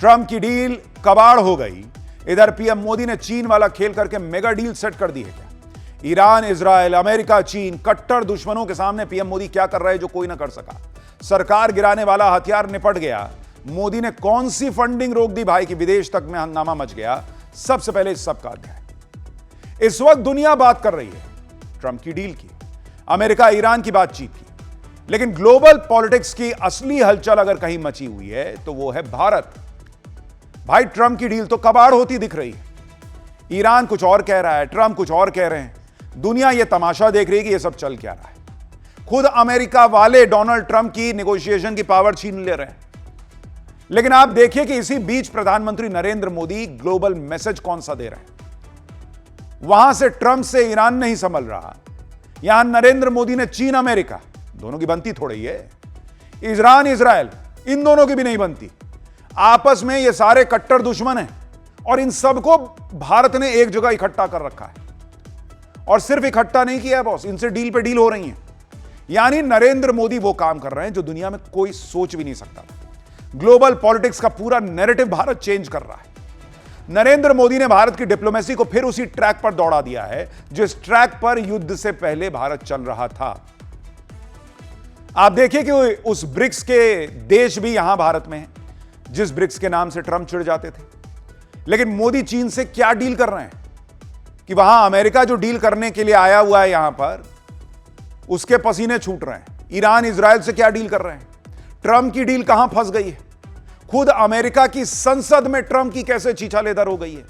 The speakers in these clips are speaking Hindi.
ट्रंप की डील कबाड़ हो गई। इधर पीएम मोदी ने चीन वाला खेल करके मेगा डील सेट कर दी है क्या? ईरान, इजराइल, अमेरिका, चीन, कट्टर दुश्मनों के सामने पीएम मोदी क्या कर रहे हैं जो कोई ना कर सका। सरकार गिराने वाला हथियार निपट गया। मोदी ने कौन सी फंडिंग रोक दी भाई कि विदेश तक में हंगामा मच गया। सबसे पहले इस सब का अध्ययन। इस वक्त दुनिया बात कर रही है ट्रंप की डील की, अमेरिका ईरान की बातचीत की, लेकिन ग्लोबल पॉलिटिक्स की असली हलचल अगर कहीं मची हुई है तो वो है भारत। भाई ट्रंप की डील तो कबाड़ होती दिख रही है। ईरान कुछ और कह रहा है, ट्रंप कुछ और कह रहे हैं। दुनिया ये तमाशा देख रही है कि ये सब चल क्या रहा है। खुद अमेरिका वाले डोनाल्ड ट्रंप की नेगोशिएशन की पावर छीन ले रहे हैं। लेकिन आप देखिए कि इसी बीच प्रधानमंत्री नरेंद्र मोदी ग्लोबल मैसेज कौन सा दे रहे हैं। वहां से ट्रंप से ईरान नहीं संभल रहा, यहां नरेंद्र मोदी ने चीन अमेरिका, दोनों की बनती थोड़ी है। ईरान इजराइल, इन दोनों की भी नहीं बनती। आपस में ये सारे कट्टर दुश्मन हैं और इन सबको भारत ने एक जगह इकट्ठा कर रखा है। और सिर्फ इकट्ठा नहीं किया है बॉस, इनसे डील पे डील हो रही है। यानी नरेंद्र मोदी वो काम कर रहे हैं जो दुनिया में कोई सोच भी नहीं सकता था। ग्लोबल पॉलिटिक्स का पूरा नैरेटिव भारत चेंज कर रहा है। नरेंद्र मोदी ने भारत की डिप्लोमेसी को फिर उसी ट्रैक पर दौड़ा दिया है जिस ट्रैक पर युद्ध से पहले भारत चल रहा था। आप देखिए कि उस ब्रिक्स के देश भी यहां भारत में हैं, जिस ब्रिक्स के नाम से ट्रंप चिढ़ जाते थे। लेकिन मोदी चीन से क्या डील कर रहे हैं कि वहां अमेरिका जो डील करने के लिए आया हुआ है यहां पर, उसके पसीने छूट रहे हैं। ईरान इजराइल से क्या डील कर रहे हैं। ट्रंप की डील कहां फंस गई है। खुद अमेरिका की संसद में ट्रंप की कैसे छीछा लेदर हो गई है।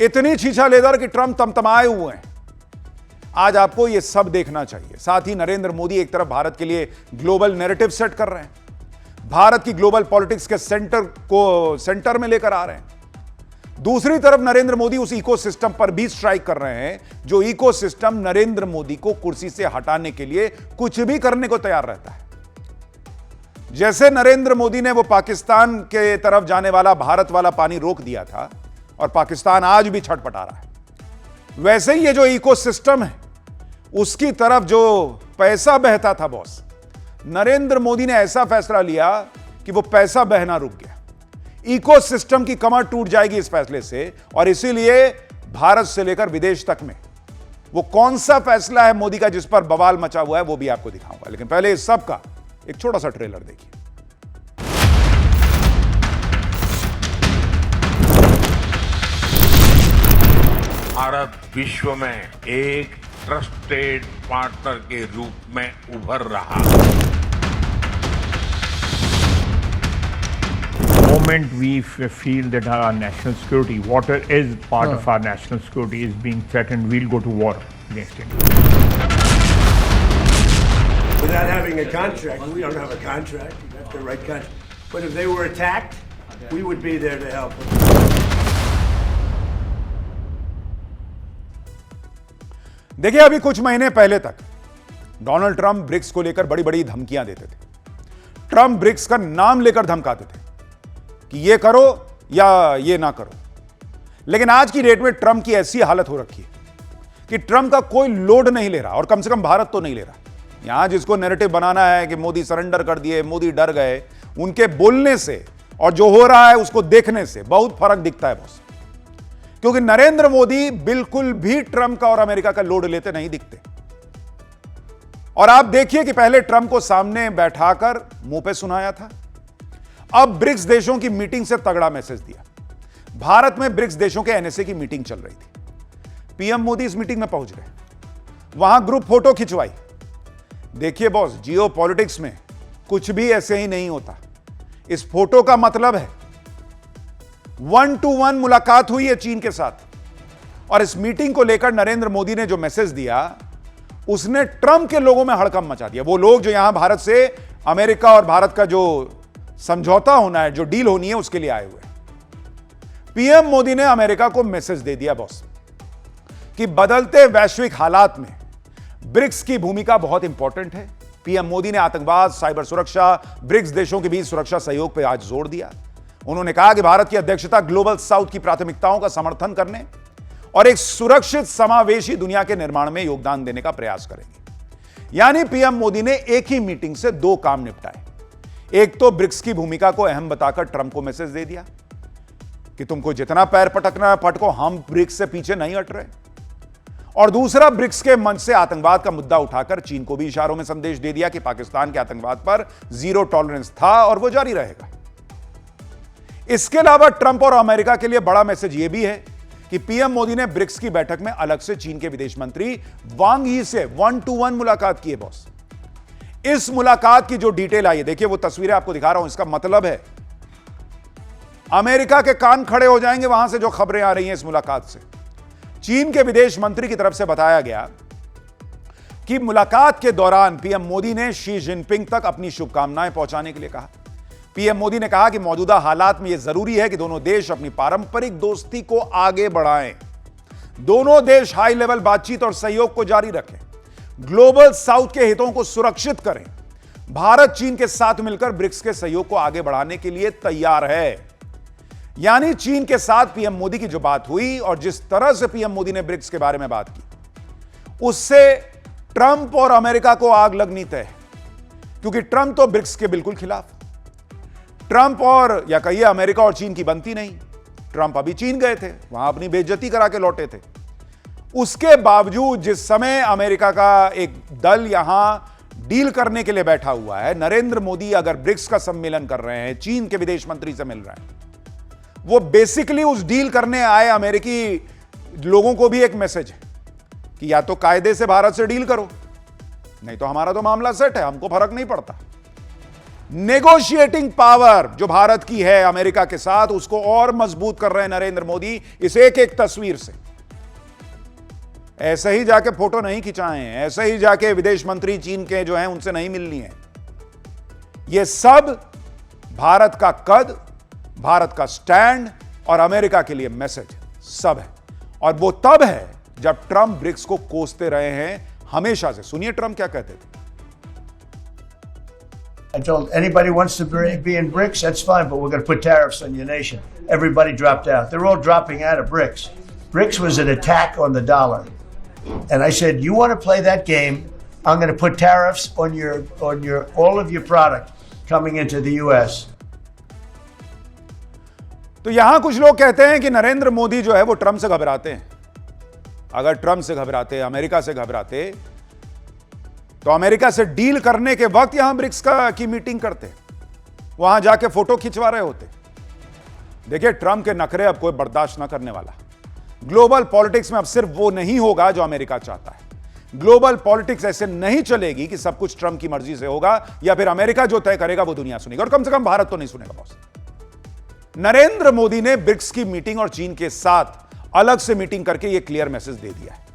इतनी छीछा लेदर कि ट्रंप तमतमाए हुए हैं। आज आपको यह सब देखना चाहिए। साथ ही नरेंद्र मोदी एक तरफ भारत के लिए ग्लोबल नैरेटिव सेट कर रहे हैं, भारत की ग्लोबल पॉलिटिक्स के सेंटर में लेकर आ रहे हैं। दूसरी तरफ नरेंद्र मोदी उस इकोसिस्टम पर भी स्ट्राइक कर रहे हैं जो इकोसिस्टम नरेंद्र मोदी को कुर्सी से हटाने के लिए कुछ भी करने को तैयार रहता है। जैसे नरेंद्र मोदी ने वो पाकिस्तान के तरफ जाने वाला भारत वाला पानी रोक दिया था और पाकिस्तान आज भी छटपटा रहा है, वैसे ही ये जो इकोसिस्टम है उसकी तरफ जो पैसा बहता था बॉस, नरेंद्र मोदी ने ऐसा फैसला लिया कि वो पैसा बहना रुक गया। इकोसिस्टम की कमर टूट जाएगी इस फैसले से। और इसीलिए भारत से लेकर विदेश तक में वो कौन सा फैसला है मोदी का जिस पर बवाल मचा हुआ है वो भी आपको दिखाऊंगा। लेकिन पहले इस सब का एक छोटा सा ट्रेलर देखिए। भारत विश्व में एक ट्रस्टेड पार्टनर के रूप में उभर रहा है। moment we feel that our national security, water is part of our national security, is being threatened, we'll go to war against it. Without having a contract, we don't have a contract. You have to write contract. But if they were attacked, we would be there to help them. देखिए, अभी कुछ महीने पहले तक डोनाल्ड ट्रंप ब्रिक्स को लेकर बड़ी बड़ी धमकियां देते थे। ट्रंप ब्रिक्स का नाम लेकर धमकाते थे कि ये करो या ये ना करो। लेकिन आज की डेट में ट्रंप की ऐसी हालत हो रखी है कि ट्रंप का कोई लोड नहीं ले रहा, और कम से कम भारत तो नहीं ले रहा। यहां जिसको नैरेटिव बनाना है कि मोदी सरेंडर कर दिए, मोदी डर गए, उनके बोलने से और जो हो रहा है उसको देखने से बहुत फर्क दिखता है बॉस। क्योंकि नरेंद्र मोदी बिल्कुल भी ट्रंप का और अमेरिका का लोड लेते नहीं दिखते। और आप देखिए कि पहले ट्रंप को सामने बैठाकर मुंह पे सुनाया था, अब ब्रिक्स देशों की मीटिंग से तगड़ा मैसेज दिया। भारत में ब्रिक्स देशों के एनएसए की मीटिंग चल रही थी। पीएम मोदी इस मीटिंग में पहुंच गए, वहां ग्रुप फोटो खिंचवाई। देखिए बॉस, जियो पॉलिटिक्स में कुछ भी ऐसे ही नहीं होता। इस फोटो का मतलब है 1-to-1 मुलाकात हुई है चीन के साथ। और इस मीटिंग को लेकर नरेंद्र मोदी ने जो मैसेज दिया उसने ट्रंप के लोगों में हड़कंप मचा दिया। वो लोग जो यहां भारत से अमेरिका और भारत का जो समझौता होना है, जो डील होनी है, उसके लिए आए हुए। पीएम मोदी ने अमेरिका को मैसेज दे दिया बॉस कि बदलते वैश्विक हालात में ब्रिक्स की भूमिका बहुत इंपॉर्टेंट है। पीएम मोदी ने आतंकवाद, साइबर सुरक्षा, ब्रिक्स देशों के बीच सुरक्षा सहयोग पर आज जोर दिया। उन्होंने कहा कि भारत की अध्यक्षता ग्लोबल साउथ की प्राथमिकताओं का समर्थन करने और एक सुरक्षित समावेशी दुनिया के निर्माण में योगदान देने का प्रयास करेंगे। यानी पीएम मोदी ने एक ही मीटिंग से दो काम निपटाए। एक तो ब्रिक्स की भूमिका को अहम बताकर ट्रंप को मैसेज दे दिया कि तुमको जितना पैर पटकना है पटको, हम ब्रिक्स से पीछे नहीं हट रहे। और दूसरा, ब्रिक्स के मंच से आतंकवाद का मुद्दा उठाकर चीन को भी इशारों में संदेश दे दिया कि पाकिस्तान के आतंकवाद पर जीरो टॉलरेंस था और वो जारी रहेगा। इसके अलावा ट्रंप और अमेरिका के लिए बड़ा मैसेज यह भी है कि पीएम मोदी ने ब्रिक्स की बैठक में अलग से चीन के विदेश मंत्री वांग यी से 1-to-1 मुलाकात की है बॉस। इस मुलाकात की जो डिटेल आई है, देखिए वो तस्वीरें आपको दिखा रहा हूं। इसका मतलब है अमेरिका के कान खड़े हो जाएंगे वहां से जो खबरें आ रही हैं इस मुलाकात से। चीन के विदेश मंत्री की तरफ से बताया गया कि मुलाकात के दौरान पीएम मोदी ने शी जिनपिंग तक अपनी शुभकामनाएं पहुंचाने के लिए कहा। पीएम मोदी ने कहा कि मौजूदा हालात में यह जरूरी है कि दोनों देश अपनी पारंपरिक दोस्ती को आगे बढ़ाएं। दोनों देश हाई लेवल बातचीत और सहयोग को जारी रखें, ग्लोबल साउथ के हितों को सुरक्षित करें। भारत चीन के साथ मिलकर ब्रिक्स के सहयोग को आगे बढ़ाने के लिए तैयार है। यानी चीन के साथ पीएम मोदी की जो बात हुई और जिस तरह से पीएम मोदी ने ब्रिक्स के बारे में बात की, उससे ट्रंप और अमेरिका को आग लगनी तय है, क्योंकि ट्रंप तो ब्रिक्स के बिल्कुल खिलाफ। ट्रंप और या कहिए अमेरिका और चीन की बनती नहीं। ट्रंप अभी चीन गए थे, वहां अपनी बेइज्जती करा के लौटे थे। उसके बावजूद जिस समय अमेरिका का एक दल यहां डील करने के लिए बैठा हुआ है, नरेंद्र मोदी अगर ब्रिक्स का सम्मेलन कर रहे हैं, चीन के विदेश मंत्री से मिल रहे हैं, वो बेसिकली उस डील करने आए अमेरिकी लोगों को भी एक मैसेज है कि या तो कायदे से भारत से डील करो, नहीं तो हमारा तो मामला सेट है, हमको फर्क नहीं पड़ता। नेगोशिएटिंग पावर जो भारत की है अमेरिका के साथ, उसको और मजबूत कर रहे हैं नरेंद्र मोदी इस एक एक तस्वीर से। ऐसे ही जाके फोटो नहीं खिंचाए हैं, ऐसे ही जाके विदेश मंत्री चीन के जो हैं उनसे नहीं मिलनी है। यह सब भारत का कद, भारत का स्टैंड और अमेरिका के लिए मैसेज सब है। और वो तब है जब ट्रंप ब्रिक्स को कोसते रहे हैं हमेशा से। सुनिए ट्रंप क्या कहते थे। I told anybody wants to be in BRICS, that's fine, but we're going to put tariffs on your nation. Everybody dropped out. They're all dropping out of BRICS. BRICS was an attack on the dollar. And I said, you want to play that game, I'm going to put tariffs on all of your product coming into the US. तो यहां कुछ लोग कहते हैं कि नरेंद्र मोदी जो है वो ट्रंप से घबराते हैं। अगर ट्रंप से घबराते, अमेरिका से घबराते, तो अमेरिका से डील करने के वक्त यहां ब्रिक्स की मीटिंग करते, वहां जाके फोटो खिंचवा रहे होते। देखिए ट्रंप के नखरे अब कोई बर्दाश्त ना करने वाला। ग्लोबल पॉलिटिक्स में अब सिर्फ वो नहीं होगा जो अमेरिका चाहता है। ग्लोबल पॉलिटिक्स ऐसे नहीं चलेगी कि सब कुछ ट्रंप की मर्जी से होगा या फिर अमेरिका जो तय करेगा वो दुनिया सुनेगी, और कम से कम भारत तो नहीं सुनेगा बॉस। नरेंद्र मोदी ने ब्रिक्स की मीटिंग और चीन के साथ अलग से मीटिंग करके यह क्लियर मैसेज दे दिया है।